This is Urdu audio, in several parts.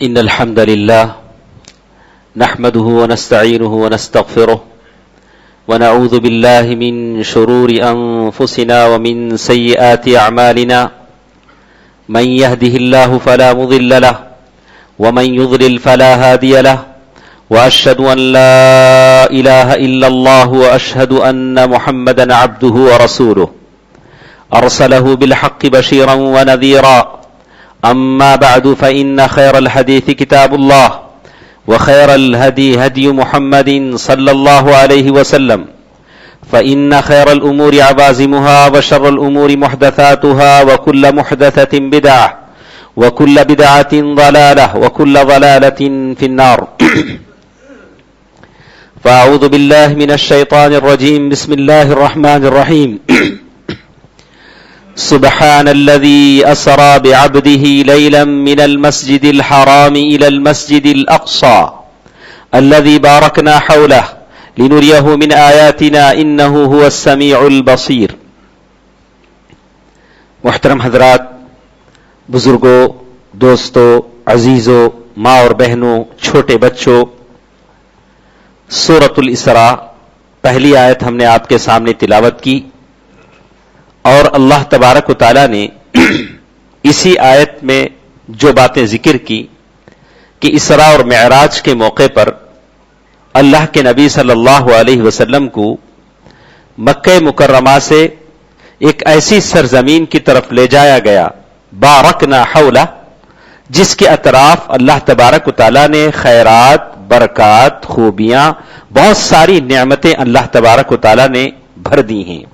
إن الحمد لله نحمده ونستعينه ونستغفره ونعوذ بالله من شرور أنفسنا ومن سيئات أعمالنا من يهده الله فلا مضل له ومن يضلل فلا هادي له وأشهد أن لا إله إلا الله وأشهد أن محمدا عبده ورسوله أرسله بالحق بشيرا ونذيرا أما بعد فإن خير الحديث كتاب الله وخير الهدي هدي محمد صلى الله عليه وسلم فإن خير الأمور عوازمها وشر الأمور محدثاتها وكل محدثة بدعة وكل بدعة ضلالة وكل ضلالة في النار فأعوذ بالله من الشيطان الرجيم بسم الله الرحمن الرحيم سبحان الذي أسرى بعبده ليلا من المسجد الحرام إلى المسجد الأقصى الذي باركنا حوله لنريه من آياتنا إنه هو السميع البصير. محترم حضرات، بزرگوں، دوستوں، عزیزوں، ماں اور بہنوں، چھوٹے بچوں، سورۃ الاسراء پہلی آیت ہم نے آپ کے سامنے تلاوت کی، اور اللہ تبارک و تعالی نے اسی آیت میں جو باتیں ذکر کی کہ اسراء اور معراج کے موقع پر اللہ کے نبی صلی اللہ علیہ وسلم کو مکہ مکرمہ سے ایک ایسی سرزمین کی طرف لے جایا گیا بارکنا حولہ، جس کے اطراف اللہ تبارک و تعالی نے خیرات، برکات، خوبیاں، بہت ساری نعمتیں اللہ تبارک و تعالی نے بھر دی ہیں.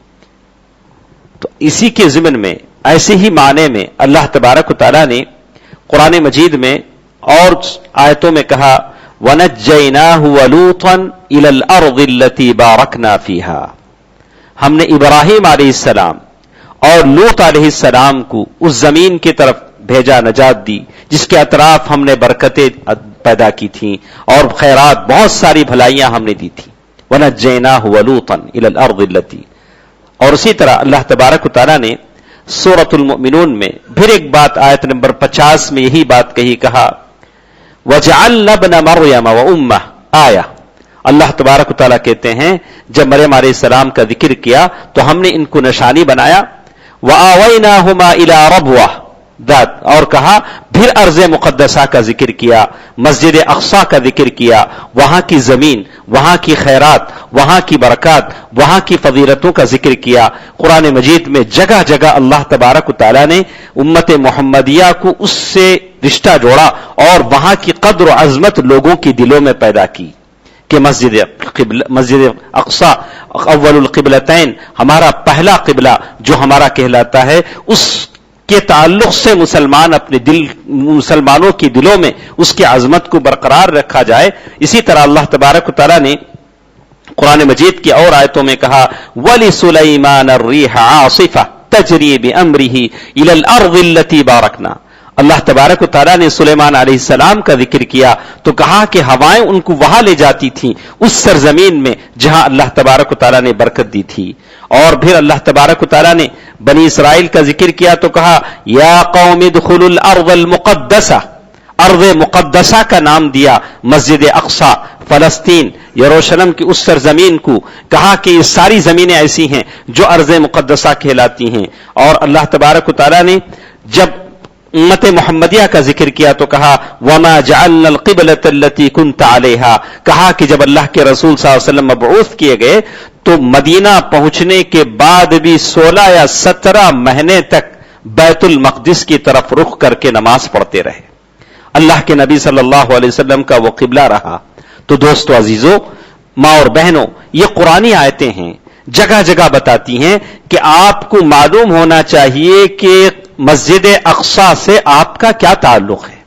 تو اسی کے ضمن میں ایسے ہی معنی میں اللہ تبارک و تعالی نے قرآن مجید میں اور آیتوں میں کہا وَنَجَّيْنَاهُ وَلُوطًا إِلَى الْأَرْضِ الَّتِي بَارَكْنَا فِيهَا، ہم نے ابراہیم علیہ السلام اور لوط علیہ السلام کو اس زمین کی طرف بھیجا، نجات دی جس کے اطراف ہم نے برکتیں پیدا کی تھیں اور خیرات، بہت ساری بھلائیاں ہم نے دی تھیں. وَنَجَّيْنَاهُ وَلُوطًا إِلَى الْأَرْضِ الَّتِي، اور اسی طرح اللہ تبارک و تعالیٰ نے سورۃ المؤمنون میں پھر ایک بات آیت نمبر 50 میں یہی بات کہا وَجَعَلْنَا ابْنَ مَرْيَمَ وَأُمَّهُ آیَةً. اللہ تبارک و تعالیٰ کہتے ہیں جب مریم علیہ السلام کا ذکر کیا تو ہم نے ان کو نشانی بنایا. وَآوَيْنَاهُمَا إِلَىٰ رَبْوَةٍ ذات، اور کہا پھر ارض مقدسہ کا ذکر کیا، مسجد اقصی کا ذکر کیا، وہاں کی زمین، وہاں کی خیرات، وہاں کی برکات، وہاں کی فضیلتوں کا ذکر کیا. قرآن مجید میں جگہ جگہ اللہ تبارک و تعالیٰ نے امت محمدیہ کو اس سے رشتہ جوڑا اور وہاں کی قدر و عظمت لوگوں کی دلوں میں پیدا کی کہ مسجد اقصی اول القبلتین، ہمارا پہلا قبلہ جو ہمارا کہلاتا ہے، اس کے تعلق سے مسلمانوں کی دلوں میں اس کی عظمت کو برقرار رکھا جائے. اسی طرح اللہ تبارک و تعالیٰ نے قرآن مجید کی اور آیتوں میں کہا وَلِسُلَيْمَانَ الرِّيحَ عَاصِفَةً تَجْرِي بِأَمْرِهِ إِلَى الْأَرْضِ الَّتِي بَارَكْنَا. اللہ تبارک و تعالیٰ نے سلیمان علیہ السلام کا ذکر کیا تو کہا کہ ہوائیں ان کو وہاں لے جاتی تھیں، اس سرزمین میں جہاں اللہ تبارک و تعالیٰ نے برکت دی تھی. اور پھر اللہ تبارک و تعالیٰ نے بنی اسرائیل کا ذکر کیا تو کہا یا قوم ادخلوا الارض المقدسہ، ارض مقدسہ کا نام دیا مسجد اقصی، فلسطین، یروشلم کی اس سرزمین کو، کہا کہ یہ ساری زمینیں ایسی ہیں جو ارض مقدسہ کہلاتی ہیں. اور اللہ تبارک و تعالیٰ نے جب امت محمدیہ کا ذکر کیا تو کہا وما جعلنا القبلة التي كنت عليها، کہا کہ جب اللہ کے رسول صلی اللہ علیہ وسلم مبعوث کیے گئے تو مدینہ پہنچنے کے بعد بھی 16 یا 17 مہینے تک بیت المقدس کی طرف رخ کر کے نماز پڑھتے رہے. اللہ کے نبی صلی اللہ علیہ وسلم کا وہ قبلہ رہا. تو دوستو، عزیزو، ماں اور بہنوں، یہ قرآنی آیتیں ہیں، جگہ جگہ بتاتی ہیں کہ آپ کو معلوم ہونا چاہیے کہ مسجد اقصی سے آپ کا کیا تعلق ہے،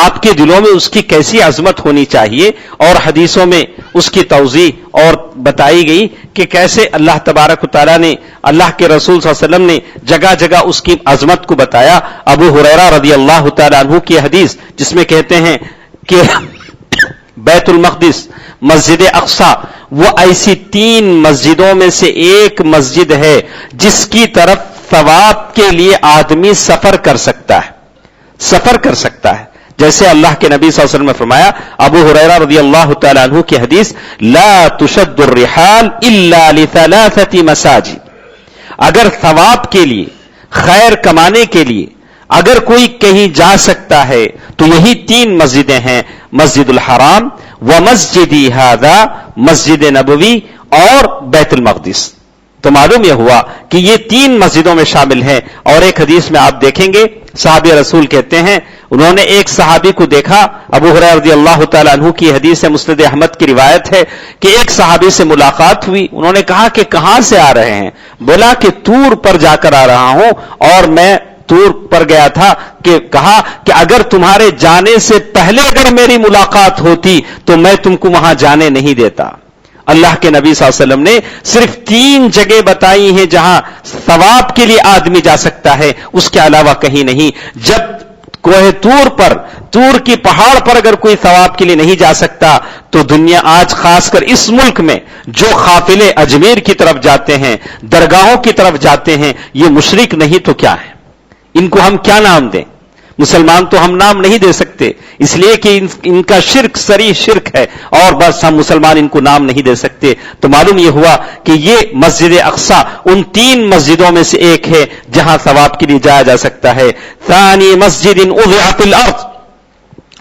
آپ کے دلوں میں اس کی کیسی عظمت ہونی چاہیے. اور حدیثوں میں اس کی توضیح اور بتائی گئی کہ کیسے اللہ تبارک و تعالیٰ نے، اللہ کے رسول صلی اللہ علیہ وسلم نے جگہ جگہ اس کی عظمت کو بتایا. ابو ہریرہ رضی اللہ تعالیٰ عنہ کی حدیث جس میں کہتے ہیں کہ بیت المقدس، مسجد اقصی، وہ ایسی 3 مسجدوں میں سے ایک مسجد ہے جس کی طرف ثواب کے لیے آدمی سفر کر سکتا ہے. جیسے اللہ کے نبی صلی اللہ علیہ وسلم نے فرمایا، ابو ہریرہ رضی اللہ تعالیٰ عنہ کی حدیث، لا تشد الرحال الا لثلاثة مساجد، اگر ثواب کے لیے، خیر کمانے کے لیے اگر کوئی کہیں جا سکتا ہے تو یہی 3 مسجدیں ہیں، مسجد الحرام ومسجدی ھذا، مسجد نبوی اور بیت المقدس۔ تو معلوم یہ ہوا کہ یہ 3 مسجدوں میں شامل ہیں۔ اور ایک حدیث میں آپ دیکھیں گے، صحابی رسول کہتے ہیں، انہوں نے ایک صحابی کو دیکھا، ابو ہریرہ رضی اللہ تعالیٰ عنہ کی حدیث ہے، مسند احمد کی روایت ہے کہ ایک صحابی سے ملاقات ہوئی، انہوں نے کہا کہ کہاں سے آ رہے ہیں؟ بولا کہ طور پر جا کر آ رہا ہوں، اور میں طور پر گیا تھا کہ کہا کہ اگر تمہارے جانے سے پہلے اگر میری ملاقات ہوتی تو میں تم کو وہاں جانے نہیں دیتا۔ اللہ کے نبی صلی اللہ علیہ وسلم نے صرف 3 جگہ بتائی ہیں جہاں ثواب کے لیے آدمی جا سکتا ہے، اس کے علاوہ کہیں نہیں۔ جب کوہ طور پر، طور کی پہاڑ پر اگر کوئی ثواب کے لیے نہیں جا سکتا تو دنیا آج خاص کر اس ملک میں جو قافلے اجمیر کی طرف جاتے ہیں، درگاہوں کی طرف جاتے ہیں، یہ مشرک نہیں تو کیا ہے؟ ان کو ہم کیا نام دیں؟ مسلمان تو ہم نام نہیں دے سکتے، اس لیے کہ ان کا شرک صریح شرک ہے، اور بس ہم مسلمان ان کو نام نہیں دے سکتے۔ تو معلوم یہ ہوا کہ یہ مسجد اقصی ان 3 مسجدوں میں سے ایک ہے جہاں ثواب کے لیے جایا جا سکتا ہے۔ ثانی مسجد وضع فی الارض،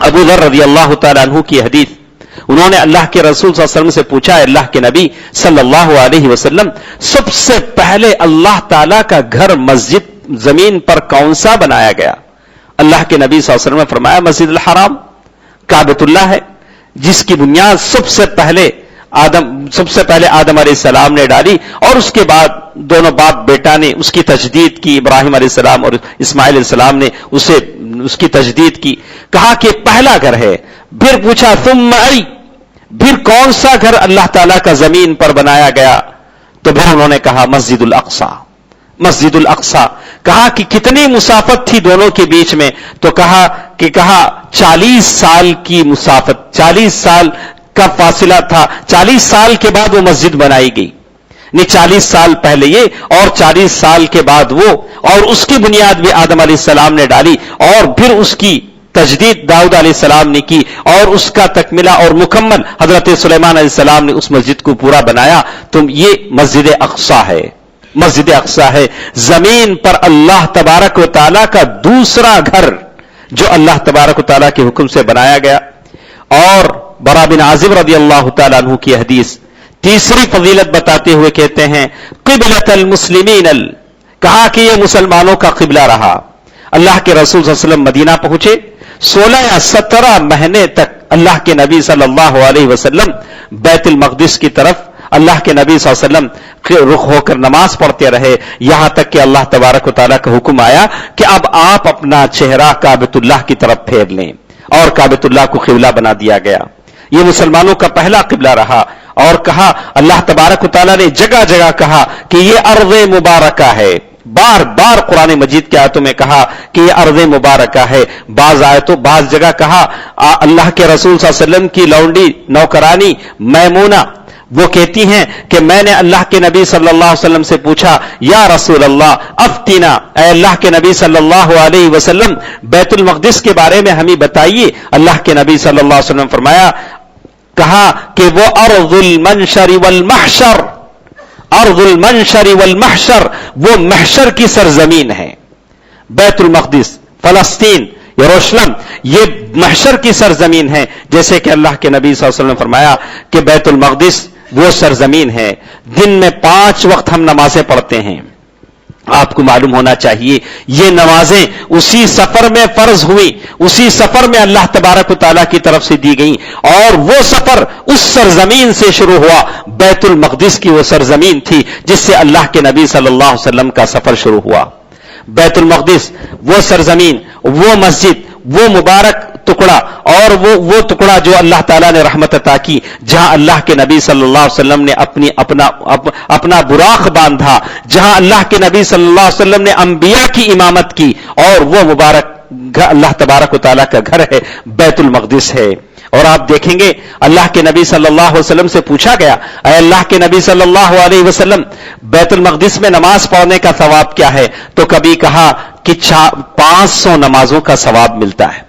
ابو ذر رضی اللہ تعالیٰ عنہ کی حدیث، انہوں نے اللہ کے رسول صلی اللہ علیہ وسلم سے پوچھا، اللہ کے نبی صلی اللہ علیہ وسلم، سب سے پہلے اللہ تعالیٰ کا گھر مسجد زمین پر کون سا بنایا گیا؟ اللہ کے نبی صلی اللہ علیہ وسلم نے فرمایا، مسجد الحرام، کعبۃ اللہ ہے، جس کی بنیاد سب سے پہلے آدم علیہ السلام نے ڈالی، اور اس کے بعد دونوں باپ بیٹا نے اس کی تجدید کی، ابراہیم علیہ السلام اور اسماعیل علیہ السلام نے اس کی تجدید کی، کہا کہ پہلا گھر ہے۔ پھر پوچھا ثم ای، پھر کون سا گھر اللہ تعالیٰ کا زمین پر بنایا گیا؟ تو پھر انہوں نے کہا مسجد الاقصی، مسجد الاقصی۔ کہا کہ کتنی مسافت تھی دونوں کے بیچ میں؟ تو کہا 40 سال کی مسافت، 40 سال کا فاصلہ تھا، 40 سال کے بعد وہ مسجد بنائی گئی، نہیں 40 سال پہلے یہ اور 40 سال کے بعد وہ، اور اس کی بنیاد بھی آدم علیہ السلام نے ڈالی، اور پھر اس کی تجدید داؤد علیہ السلام نے کی، اور اس کا تکملہ اور مکمل حضرت سلیمان علیہ السلام نے اس مسجد کو پورا بنایا۔ تو یہ مسجد اقصی ہے، مسجد اقصی ہے، زمین پر اللہ تبارک و تعالیٰ کا دوسرا گھر جو اللہ تبارک و تعالیٰ کے حکم سے بنایا گیا۔ اور برا بن عازب رضی اللہ تعالیٰ عنہ کی حدیث تیسری فضیلت بتاتے ہوئے کہتے ہیں، قبلۃ المسلمین، کہا کہ یہ مسلمانوں کا قبلہ رہا۔ اللہ کے رسول صلی اللہ علیہ وسلم مدینہ پہنچے، 16 یا 17 مہینے تک اللہ کے نبی صلی اللہ علیہ وسلم بیت المقدس کی طرف اللہ کے نبی صلی اللہ علیہ وسلم رخ ہو کر نماز پڑھتے رہے، یہاں تک کہ اللہ تبارک و تعالیٰ کا حکم آیا کہ اب آپ اپنا چہرہ کعبۃ اللہ کی طرف پھیر لیں، اور کعبۃ اللہ کو قبلہ بنا دیا گیا۔ یہ مسلمانوں کا پہلا قبلہ رہا۔ اور کہا، اللہ تبارک و تعالیٰ نے جگہ جگہ کہا کہ یہ ارض مبارکہ ہے، بار بار قرآن مجید کی آیتوں میں کہا کہ یہ ارض مبارکہ ہے، بعض جگہ کہا اللہ کے رسول صلی اللہ علیہ وسلم کی لونڈی نوکرانی میمونہ وہ کہتی ہیں کہ میں نے اللہ کے نبی صلی اللہ علیہ وسلم سے پوچھا، یا رسول اللہ افتینا، اے اللہ کے نبی صلی اللہ علیہ وسلم بیت المقدس کے بارے میں ہمیں بتائیے۔ اللہ کے نبی صلی اللہ علیہ وسلم فرمایا، کہا کہ وہ ارض المنشر والمحشر، ارض المنشر والمحشر، وہ محشر کی سرزمین ہے۔ بیت المقدس، فلسطین، یروشلم، یہ محشر کی سرزمین ہے، جیسے کہ اللہ کے نبی صلی اللہ علیہ وسلم نے فرمایا کہ بیت المقدس وہ سرزمین ہے۔ دن میں 5 وقت ہم نمازیں پڑھتے ہیں۔ آپ کو معلوم ہونا چاہیے یہ نمازیں اسی سفر میں فرض ہوئی، اسی سفر میں اللہ تبارک و تعالیٰ کی طرف سے دی گئیں، اور وہ سفر اس سرزمین سے شروع ہوا، بیت المقدس کی وہ سرزمین تھی جس سے اللہ کے نبی صلی اللہ علیہ وسلم کا سفر شروع ہوا۔ بیت المقدس وہ سرزمین، وہ مسجد، وہ مبارک ٹکڑا، اور وہ ٹکڑا جو اللہ تعالیٰ نے رحمت عطا کی، جہاں اللہ کے نبی صلی اللہ علیہ وسلم نے اپنا براق باندھا، جہاں اللہ کے نبی صلی اللہ علیہ وسلم نے انبیاء کی امامت کی، اور وہ مبارک اللہ تبارک و تعالیٰ کا گھر ہے، بیت المقدس ہے۔ اور آپ دیکھیں گے اللہ کے نبی صلی اللہ علیہ وسلم سے پوچھا گیا، اے اللہ کے نبی صلی اللہ علیہ وسلم بیت المقدس میں نماز پڑھنے کا ثواب کیا ہے؟ تو کبھی کہا کہ 500 نمازوں کا ثواب ملتا ہے۔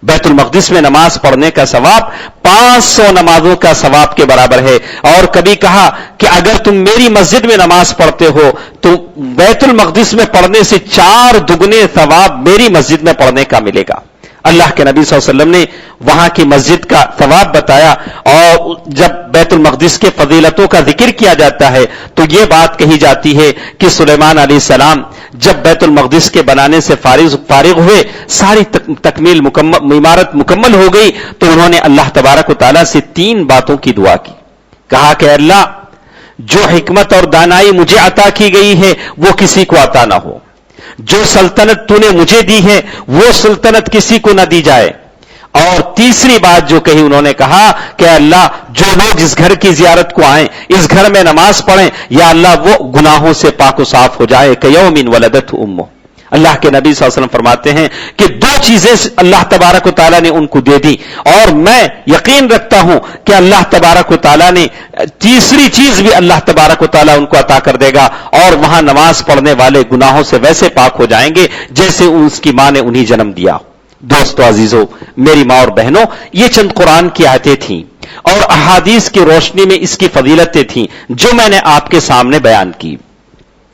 بیت المقدس میں نماز پڑھنے کا ثواب 500 نمازوں کا ثواب کے برابر ہے. اور کبھی کہا کہ اگر تم میری مسجد میں نماز پڑھتے ہو تو بیت المقدس میں پڑھنے سے 4 دگنے ثواب میری مسجد میں پڑھنے کا ملے گا. اللہ کے نبی صلی اللہ علیہ وسلم نے وہاں کی مسجد کا ثواب بتایا. اور جب بیت المقدس کے فضیلتوں کا ذکر کیا جاتا ہے تو یہ بات کہی جاتی ہے کہ سلیمان علیہ السلام جب بیت المقدس کے بنانے سے فارغ ہوئے, ساری تکمیل عمارت مکمل ہو گئی, تو انہوں نے اللہ تبارک و تعالیٰ سے 3 باتوں کی دعا کی. کہا کہ اللہ, جو حکمت اور دانائی مجھے عطا کی گئی ہے وہ کسی کو عطا نہ ہو, جو سلطنت تو نے مجھے دی ہے وہ سلطنت کسی کو نہ دی جائے. اور تیسری بات جو کہی, انہوں نے کہا کہ اللہ, جو لوگ اس گھر کی زیارت کو آئیں, اس گھر میں نماز پڑھیں, یا اللہ وہ گناہوں سے پاک و صاف ہو جائے کہ یوم ولدت امہ. اللہ کے نبی صلی اللہ علیہ وسلم فرماتے ہیں کہ 2 چیزیں اللہ تبارک و تعالیٰ نے ان کو دے دی, اور میں یقین رکھتا ہوں کہ اللہ تبارک و تعالیٰ نے تیسری چیز بھی اللہ تبارک و تعالیٰ ان کو عطا کر دے گا, اور وہاں نماز پڑھنے والے گناہوں سے ویسے پاک ہو جائیں گے جیسے اس کی ماں نے انہیں جنم دیا. دوستو عزیزو, میری ماں اور بہنوں, یہ چند قرآن کی آیتیں تھیں اور احادیث کی روشنی میں اس کی فضیلتیں تھیں جو میں نے آپ کے سامنے بیان کی.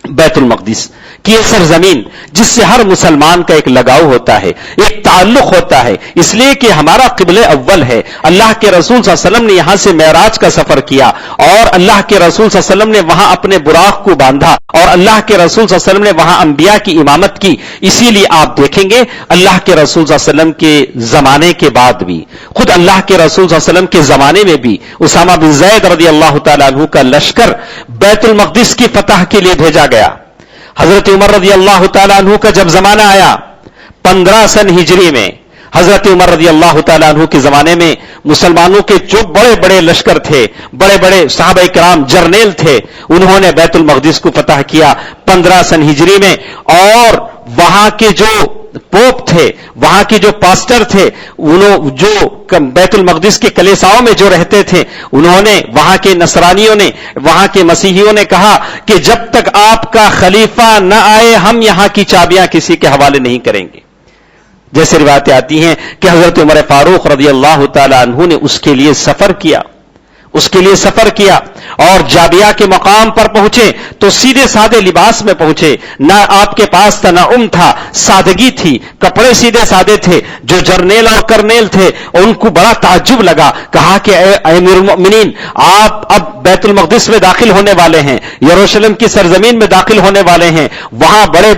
بیت المقدس کی یہ سرزمین جس سے ہر مسلمان کا ایک لگاؤ ہوتا ہے, ایک تعلق ہوتا ہے, اس لیے کہ ہمارا قبلہ اول ہے. اللہ کے رسول صلی اللہ علیہ وسلم نے یہاں سے معراج کا سفر کیا, اور اللہ کے رسول صلی اللہ علیہ وسلم نے وہاں اپنے براق کو باندھا, اور اللہ کے رسول صلی اللہ علیہ وسلم نے وہاں انبیاء کی امامت کی. اسی لیے آپ دیکھیں گے اللہ کے رسول صلی اللہ علیہ وسلم کے زمانے کے بعد بھی, خود اللہ کے رسول صلی اللہ علیہ وسلم کے زمانے میں بھی اسامہ بن زید رضی اللہ تعالیٰ عنہ کا لشکر بیت المقدس کی فتح کے لیے بھیجا گیا. حضرت عمر رضی اللہ تعالیٰ عنہ کا جب زمانہ آیا 15 سن ہجری میں, حضرت عمر رضی اللہ تعالیٰ عنہ کے زمانے میں مسلمانوں کے جو بڑے بڑے لشکر تھے, بڑے بڑے صحابہ کرام جرنیل تھے, انہوں نے بیت المقدس کو فتح کیا 15 سن ہجری میں. اور وہاں کے جو پوپ تھے, وہاں کے جو پاسٹر تھے, انہوں جو بیت المقدس کے کلیساؤں میں جو رہتے تھے, انہوں نے, وہاں کے نصرانیوں نے, وہاں کے مسیحیوں نے کہا کہ جب تک آپ کا خلیفہ نہ آئے ہم یہاں کی چابیاں کسی کے حوالے نہیں کریں گے. جیسے روایتیں آتی ہیں کہ حضرت عمر فاروق رضی اللہ تعالی عنہ نے اس کے لیے سفر کیا, اور جابیہ کے مقام پر پہنچے تو سیدھے سادے لباس میں پہنچے, نہ آپ کے پاس تنعم تھا, سادگی تھی, کپڑے سیدھے سادے تھے. جو جرنیل اور کرنیل تھے ان کو بڑا تعجب لگا, کہا کہ اے امیر المؤمنین, آپ اب بیت المقدس میں داخل ہونے والے ہیں, یروشلم کی سرزمین میں داخل ہونے والے ہیں, وہاں بڑے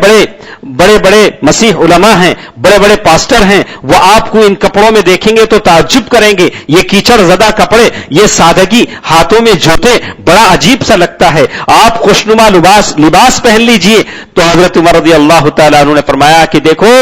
بڑے مسیح علماء ہیں, بڑے بڑے پاسٹر ہیں, وہ آپ کو ان کپڑوں میں دیکھیں گے تو تعجب کریں گے. یہ کیچڑ زدہ کپڑے, یہ سادگی, ہاتھوں میں جوتے, بڑا عجیب سا لگتا ہے, آپ خوشنما لباس پہن لیجئے. تو حضرت عمر رضی اللہ تعالیٰ عنہ نے فرمایا کہ دیکھو,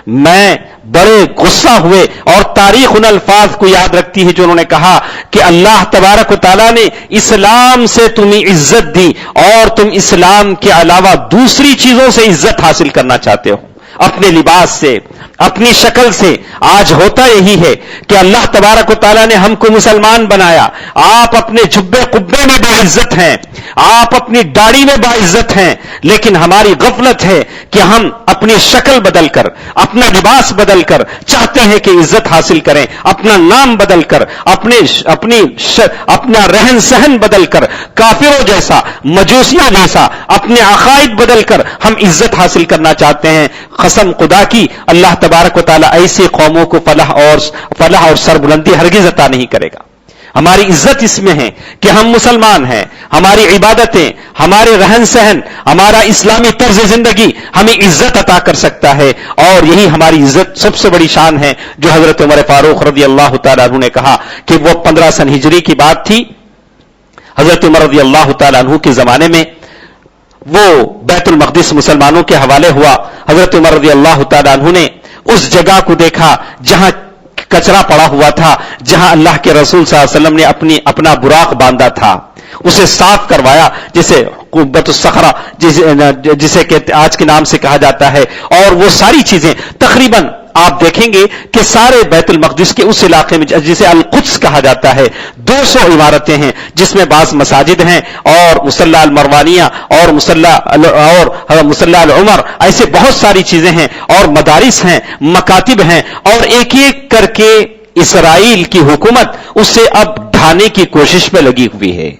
میں بڑے غصہ ہوئے, اور تاریخ ان الفاظ کو یاد رکھتی ہے جو انہوں نے کہا کہ اللہ تبارک و تعالیٰ نے اسلام سے تمہیں عزت دی, اور تم اسلام کے علاوہ دوسری چیزوں سے عزت حاصل کرنا چاہتے ہو, اپنے لباس سے, اپنی شکل سے. آج ہوتا یہی ہے کہ اللہ تبارک و تعالیٰ نے ہم کو مسلمان بنایا, آپ اپنے جبے قبے میں باعزت ہیں, آپ اپنی داڑھی میں باعزت ہیں, لیکن ہماری غفلت ہے کہ ہم اپنی شکل بدل کر, اپنا لباس بدل کر چاہتے ہیں کہ عزت حاصل کریں, اپنا نام بدل کر, اپنا رہن سہن بدل کر, کافروں جیسا, مجوسیوں جیسا اپنے عقائد بدل کر ہم عزت حاصل کرنا چاہتے ہیں. قسم خدا کی, اللہ تبارک و تعالیٰ ایسی قوموں کو فلاح اور سربلندی ہرگز عطا نہیں کرے گا. ہماری عزت اس میں ہے کہ ہم مسلمان ہیں, ہماری عبادتیں, ہمارے رہن سہن, ہمارا اسلامی طرز زندگی ہمیں عزت عطا کر سکتا ہے, اور یہی ہماری عزت سب سے بڑی شان ہے جو حضرت عمر فاروق رضی اللہ تعالیٰ عنہ نے کہا کہ وہ 15 سن ہجری کی بات تھی. حضرت عمر رضی اللہ تعالیٰ عنہ کے زمانے میں وہ بیت المقدس مسلمانوں کے حوالے ہوا. حضرت عمر رضی اللہ تعالیٰ عنہ نے اس جگہ کو دیکھا جہاں کچرا پڑا ہوا تھا, جہاں اللہ کے رسول صلی اللہ علیہ وسلم نے اپنا براق باندھا تھا, اسے صاف کروایا, جسے قبۃ الصخرہ جسے کہ آج کے نام سے کہا جاتا ہے, اور وہ ساری چیزیں تقریباً آپ دیکھیں گے کہ سارے بیت المقدس کے اس علاقے میں جسے القدس کہا جاتا ہے 200 عمارتیں ہیں، جس میں بعض مساجد ہیں اور مصلی المروانیہ اور مصلی العمر، ایسے بہت ساری چیزیں ہیں، اور مدارس ہیں، مکاتب ہیں، اور ایک ایک کر کے اسرائیل کی حکومت اسے اب ڈھانے کی کوشش میں لگی ہوئی ہے،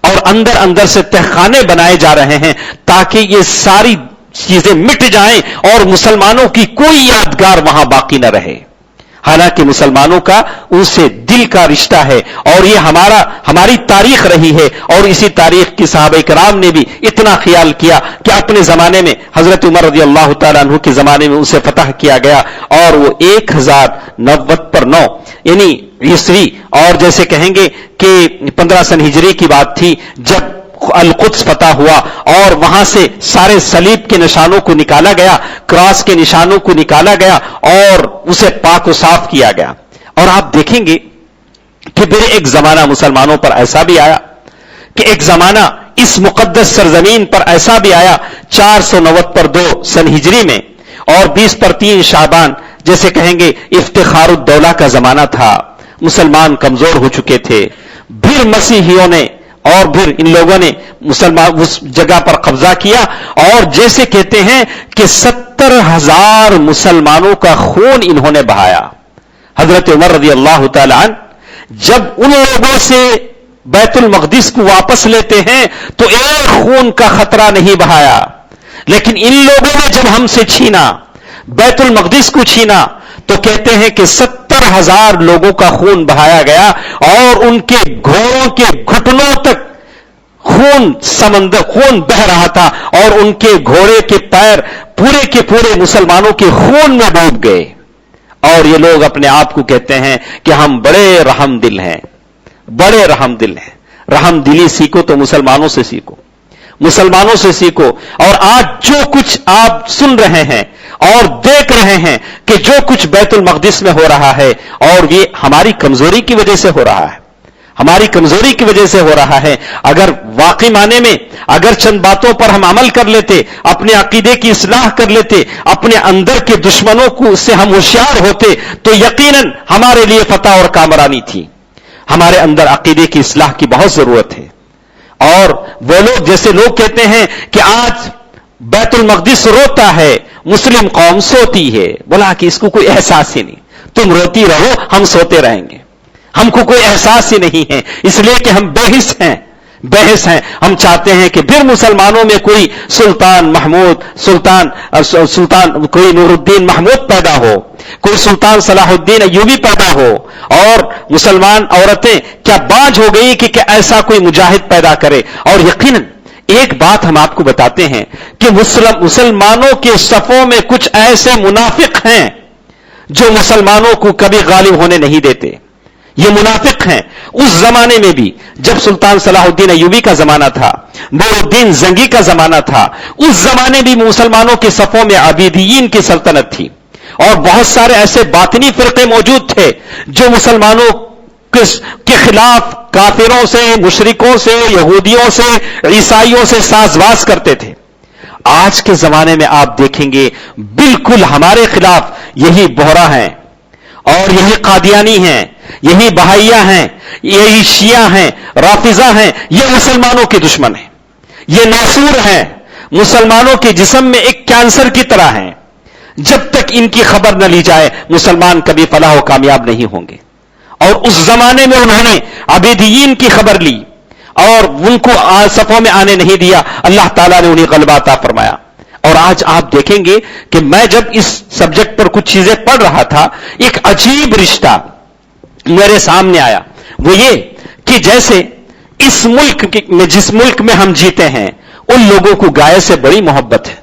اور اندر اندر سے تہخانے بنائے جا رہے ہیں تاکہ یہ ساری چیزیں مٹ جائیں اور مسلمانوں کی کوئی یادگار وہاں باقی نہ رہے، حالانکہ مسلمانوں کا ان سے دل کا رشتہ ہے، اور یہ ہماری تاریخ رہی ہے، اور اسی تاریخ کی صحابہ کرام نے بھی اتنا خیال کیا کہ اپنے زمانے میں حضرت عمر رضی اللہ تعالیٰ عنہ کے زمانے میں اسے فتح کیا گیا، اور وہ 1090 یعنی عیسوی، اور جیسے کہیں گے کہ 15 سن ہجری کی بات تھی جب القدس فتح ہوا، اور وہاں سے سارے صلیب کے نشانوں کو نکالا گیا، کراس کے نشانوں کو نکالا گیا، اور اسے پاک و صاف کیا گیا۔ اور آپ دیکھیں گے کہ پھر ایک زمانہ مسلمانوں پر ایسا بھی آیا کہ ایک زمانہ اس مقدس سرزمین پر ایسا بھی آیا 492 سن ہجری میں اور 20 پر 3 شعبان، جیسے کہیں گے افتخار الدولہ کا زمانہ تھا، مسلمان کمزور ہو چکے تھے، پھر مسیحیوں نے اور پھر ان لوگوں نے مسلمان اس جگہ پر قبضہ کیا، اور جیسے کہتے ہیں کہ 70,000 مسلمانوں کا خون انہوں نے بہایا۔ حضرت عمر رضی اللہ تعالی عنہ جب ان لوگوں سے بیت المقدس کو واپس لیتے ہیں تو ایک خون کا خطرہ نہیں بہایا، لیکن ان لوگوں نے جب ہم سے چھینا، بیت المقدس کو چھینا، تو کہتے ہیں کہ 70,000 لوگوں کا خون بہایا گیا، اور ان کے گھوڑوں کے گھٹنوں تک خون بہ رہا تھا، اور ان کے گھوڑے کے پیر پورے کے پورے مسلمانوں کے خون میں ڈوب گئے۔ اور یہ لوگ اپنے آپ کو کہتے ہیں کہ ہم بڑے رحم دل ہیں، بڑے رحم دل ہیں۔ رحم دلی سیکھو تو مسلمانوں سے سیکھو، مسلمانوں سے سیکھو۔ اور آج جو کچھ آپ سن رہے ہیں اور دیکھ رہے ہیں کہ جو کچھ بیت المقدس میں ہو رہا ہے، اور یہ ہماری کمزوری کی وجہ سے ہو رہا ہے، ہماری کمزوری کی وجہ سے ہو رہا ہے۔ اگر واقعی معنی میں اگر چند باتوں پر ہم عمل کر لیتے، اپنے عقیدے کی اصلاح کر لیتے، اپنے اندر کے دشمنوں کو سے ہم ہوشیار ہوتے، تو یقیناً ہمارے لیے فتح اور کامرانی تھی۔ ہمارے اندر عقیدے کی اصلاح کی بہت ضرورت ہے۔ اور وہ لوگ جیسے لوگ کہتے ہیں کہ آج بیت المقدس روتا ہے، مسلم قوم سوتی ہے، بولا کہ اس کو کوئی احساس ہی نہیں، تم روتی رہو، ہم سوتے رہیں گے، ہم کو کوئی احساس ہی نہیں ہے، اس لیے کہ ہم بحث ہیں۔ ہم چاہتے ہیں کہ پھر مسلمانوں میں کوئی سلطان کوئی نور الدین محمود پیدا ہو، کوئی سلطان صلاح الدین ایوبی پیدا ہو، اور مسلمان عورتیں کیا باج ہو گئی کہ ایسا کوئی مجاہد پیدا کرے۔ اور یقیناً ایک بات ہم آپ کو بتاتے ہیں کہ مسلمانوں کے صفوں میں کچھ ایسے منافق ہیں جو مسلمانوں کو کبھی غالب ہونے نہیں دیتے۔ یہ منافق ہیں۔ اس زمانے میں بھی جب سلطان صلاح الدین ایوبی کا زمانہ تھا، نور الدین زنگی کا زمانہ تھا، اس زمانے بھی مسلمانوں کے صفوں میں عبیدیین کی سلطنت تھی، اور بہت سارے ایسے باطنی فرقے موجود تھے جو مسلمانوں کے خلاف کافروں سے، مشرکوں سے، یہودیوں سے، عیسائیوں سے سازواز کرتے تھے۔ آج کے زمانے میں آپ دیکھیں گے بالکل ہمارے خلاف یہی بہرا ہیں، اور یہی قادیانی ہیں، یہی بہائیہ ہیں، یہی شیعہ ہیں، رافضہ ہیں، یہ مسلمانوں کے دشمن ہیں، یہ ناسور ہیں، مسلمانوں کے جسم میں ایک کینسر کی طرح ہیں۔ جب تک ان کی خبر نہ لی جائے مسلمان کبھی فلاح و کامیاب نہیں ہوں گے۔ اور اس زمانے میں انہوں نے عبیدیین کی خبر لی اور ان کو صفوں میں آنے نہیں دیا، اللہ تعالیٰ نے انہیں غلبہ عطا فرمایا۔ اور آج آپ دیکھیں گے کہ میں جب اس سبجیکٹ پر کچھ چیزیں پڑھ رہا تھا، ایک عجیب رشتہ میرے سامنے آیا، وہ یہ کہ جیسے اس ملک میں، جس ملک میں ہم جیتے ہیں، ان لوگوں کو گائے سے بڑی محبت ہے،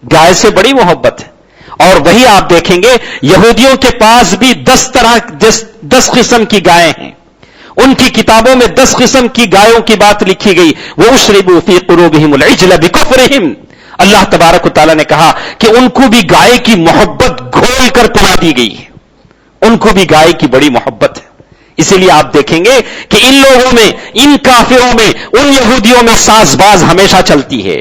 گائے سے بڑی محبت ہے۔ اور وہی آپ دیکھیں گے یہودیوں کے پاس بھی 10 قسم کی گائیں ہیں، ان کی کتابوں میں 10 قسم کی گایوں کی بات لکھی گئی۔ وَأُشْرِبُوا فِي قُلُوبِهِمُ الْعِجْلَ بِكُفْرِهِمْ، اللہ تبارک و تعالیٰ نے کہا کہ ان کو بھی گائے کی محبت گھول کر پلا دی گئی ہے، ان کو بھی گائے کی بڑی محبت ہے۔ اسی لیے آپ دیکھیں گے کہ ان لوگوں میں، ان کافروں میں، ان یہودیوں میں ساز باز ہمیشہ چلتی ہے۔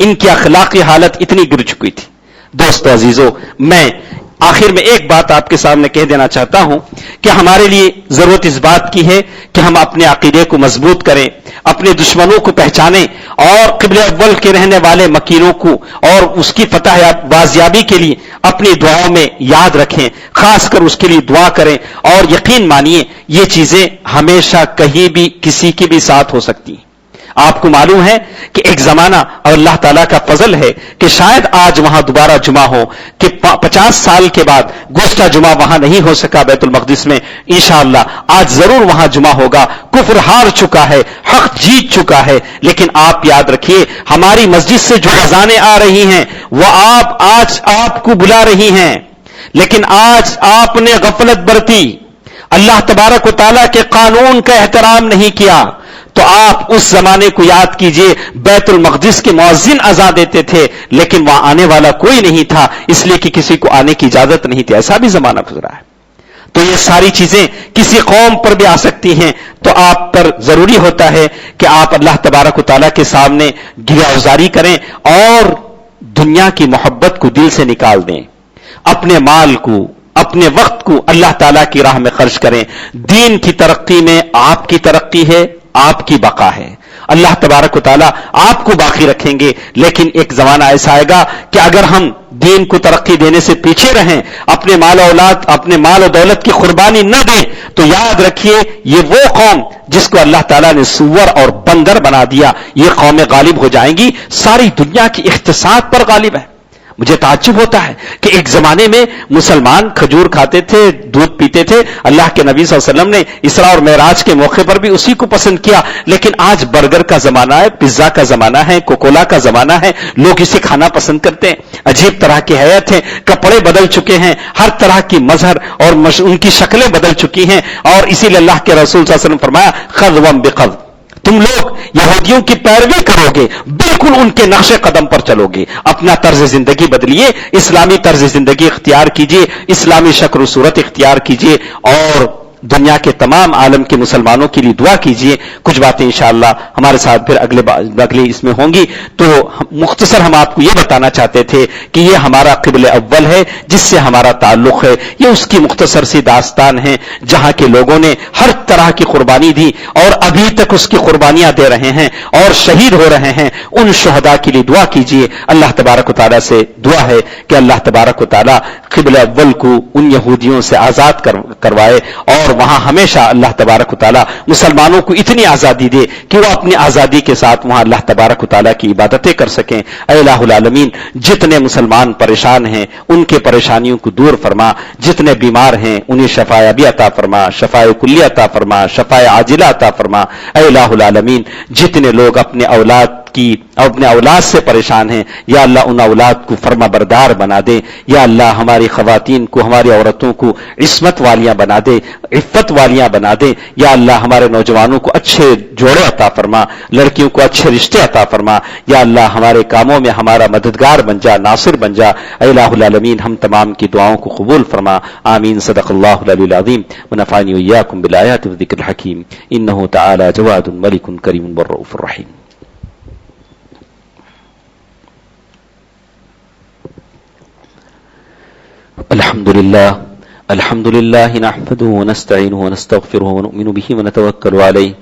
ان کی اخلاقی حالت اتنی گر چکی تھی. دوستو عزیزو، میں آخر میں ایک بات آپ کے سامنے کہہ دینا چاہتا ہوں کہ ہمارے لیے ضرورت اس بات کی ہے کہ ہم اپنے عقیدے کو مضبوط کریں، اپنے دشمنوں کو پہچانیں اور قبلہ اول کے رہنے والے مکیروں کو اور اس کی فتح بازیابی کے لیے اپنی دعاؤں میں یاد رکھیں، خاص کر اس کے لیے دعا کریں. اور یقین مانیے یہ چیزیں ہمیشہ کہیں بھی کسی کے بھی ساتھ ہو سکتی ہیں. آپ کو معلوم ہے کہ ایک زمانہ اور اللہ تعالیٰ کا فضل ہے کہ شاید آج وہاں دوبارہ جمعہ ہو کہ 50 سال کے بعد گزشتہ جمعہ وہاں نہیں ہو سکا بیت المقدس میں، انشاءاللہ آج ضرور وہاں جمعہ ہوگا. کفر ہار چکا ہے، حق جیت چکا ہے. لیکن آپ یاد رکھیے ہماری مسجد سے جو اذانیں آ رہی ہیں وہ آج آپ کو بلا رہی ہیں، لیکن آج آپ نے غفلت برتی، اللہ تبارک و تعالیٰ کے قانون کا احترام نہیں کیا. تو آپ اس زمانے کو یاد کیجئے، بیت المقدس کے مؤذن اذان دیتے تھے لیکن وہاں آنے والا کوئی نہیں تھا، اس لیے کہ کسی کو آنے کی اجازت نہیں تھی. ایسا بھی زمانہ گزرا ہے. تو یہ ساری چیزیں کسی قوم پر بھی آ سکتی ہیں. تو آپ پر ضروری ہوتا ہے کہ آپ اللہ تبارک و تعالیٰ کے سامنے گریہ گزاری کریں اور دنیا کی محبت کو دل سے نکال دیں. اپنے مال کو، اپنے وقت کو اللہ تعالیٰ کی راہ میں خرچ کریں. دین کی ترقی میں آپ کی ترقی ہے، آپ کی بقا ہے. اللہ تبارک و تعالیٰ آپ کو باقی رکھیں گے. لیکن ایک زمانہ ایسا آئے گا کہ اگر ہم دین کو ترقی دینے سے پیچھے رہیں، اپنے مال و دولت کی قربانی نہ دیں، تو یاد رکھیے یہ وہ قوم جس کو اللہ تعالیٰ نے سور اور بندر بنا دیا، یہ قومیں غالب ہو جائیں گی، ساری دنیا کی اقتصاد پر غالب ہے. مجھے تعجب ہوتا ہے کہ ایک زمانے میں مسلمان کھجور کھاتے تھے، دودھ پیتے تھے. اللہ کے نبی صلی اللہ علیہ وسلم نے اسراء اور معراج کے موقع پر بھی اسی کو پسند کیا. لیکن آج برگر کا زمانہ ہے، پیزا کا زمانہ ہے، کوکولا کا زمانہ ہے، لوگ اسے کھانا پسند کرتے ہیں. عجیب طرح کی حیات ہے، کپڑے بدل چکے ہیں، ہر طرح کی مظہر اور ان کی شکلیں بدل چکی ہیں. اور اسی لیے اللہ کے رسول صلی اللہ علیہ وسلم فرمایا خذوا بقذ، تم لوگ یہودیوں کی پیروی کرو گے، بالکل ان کے نقش قدم پر چلو گے. اپنا طرز زندگی بدلیے، اسلامی طرز زندگی اختیار کیجیے، اسلامی شکل و صورت اختیار کیجیے اور دنیا کے تمام عالم کے مسلمانوں کے لیے دعا کیجیے. کچھ باتیں انشاءاللہ ہمارے ساتھ پھر اگلے اس میں ہوں گی. تو مختصر ہم آپ کو یہ بتانا چاہتے تھے کہ یہ ہمارا قبل اول ہے جس سے ہمارا تعلق ہے. یہ اس کی مختصر سی داستان ہے جہاں کے لوگوں نے ہر طرح کی قربانی دی اور ابھی تک اس کی قربانیاں دے رہے ہیں اور شہید ہو رہے ہیں. ان شہداء کے لیے دعا کیجیے. اللہ تبارک و تعالیٰ سے دعا ہے کہ اللہ تبارک و تعالیٰ قبل اول کو ان یہودیوں سے آزاد کروائے اور وہاں ہمیشہ اللہ تبارک و تعالیٰ مسلمانوں کو اتنی آزادی دے کہ وہ اپنی آزادی کے ساتھ وہاں اللہ تبارک و تعالیٰ کی عبادتیں کر سکیں. اے الہ العالمین، جتنے مسلمان پریشان ہیں ان کے پریشانیوں کو دور فرما، جتنے بیمار ہیں انہیں شفا یابی عطا فرما، شفا کلیہ عطا فرما، شفا عاجلہ عطا فرما. اے الہ العالمین، جتنے لوگ اپنے اولاد سے پریشان ہیں یا اللہ ان اولاد کو فرما بردار بنا دے. یا اللہ ہماری خواتین کو، ہماری عورتوں کو عصمت والیاں بنا دے، عفت والیاں بنا دے. یا اللہ ہمارے نوجوانوں کو اچھے جوڑے عطا فرما، لڑکیوں کو اچھے رشتے عطا فرما. یا اللہ ہمارے کاموں میں ہمارا مددگار بن جا، ناصر بن جا. اے الہ العالمین، ہم تمام کی دعاؤں کو قبول فرما. آمین. صدق اللہ العلی العظیم ونفعنی وإياكم بالآیات والذکر الحکیم. انہ تعالی جواد ملک کریم والرؤوف الرحیم. الحمد لله نحمده ونستعينه ونستغفره ونؤمن به ونتوكل عليه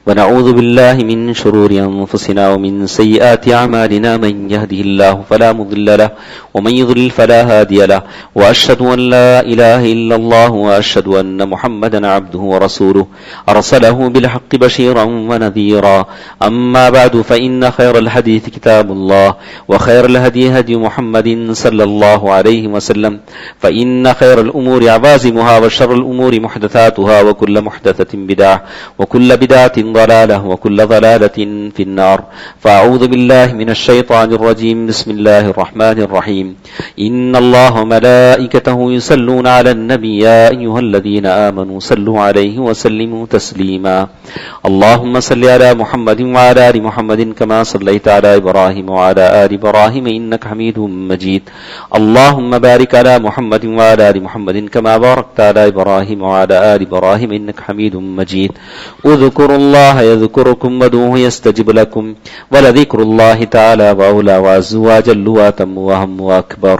ونعوذ بالله من شرور أنفسنا ومن سيئات أعمالنا. من يهده الله فلا مضل له ومن يضلل فلا هادي له وأشهد أن لا إله إلا الله وأشهد أن محمدا عبده ورسوله أرسله بالحق بشيرا ونذيرا. أما بعد فإن خير الحديث كتاب الله وخير الهدي هدي محمد صلى الله عليه وسلم فإن خير الأمور عوازمها وشر الأمور محدثاتها وكل محدثة بدعة وكل بدعة ضلالة وكل ضلالة في النار. فأعوذ بالله من الشيطان الرجيم. بسم الله الرحمن الرحيم. إن الله وملائكته يصلون على النبي يا أيها الذين آمنوا صلوا عليه وسلموا تسليما. اللهم صل على محمد وعلى آل محمد كما صليت على إبراهيم وعلى آل إبراهيم إنك حميد مجيد. اللهم بارك على محمد وعلى آل محمد كما كما باركت على إبراهيم وعلى آل إبراهيم إنك حميد مجيد اذكروا الله يذكركم وادعوه يستجب لكم ولذكر الله تعالى وأولى وأعز وأجل وأتم وأهم وأكبر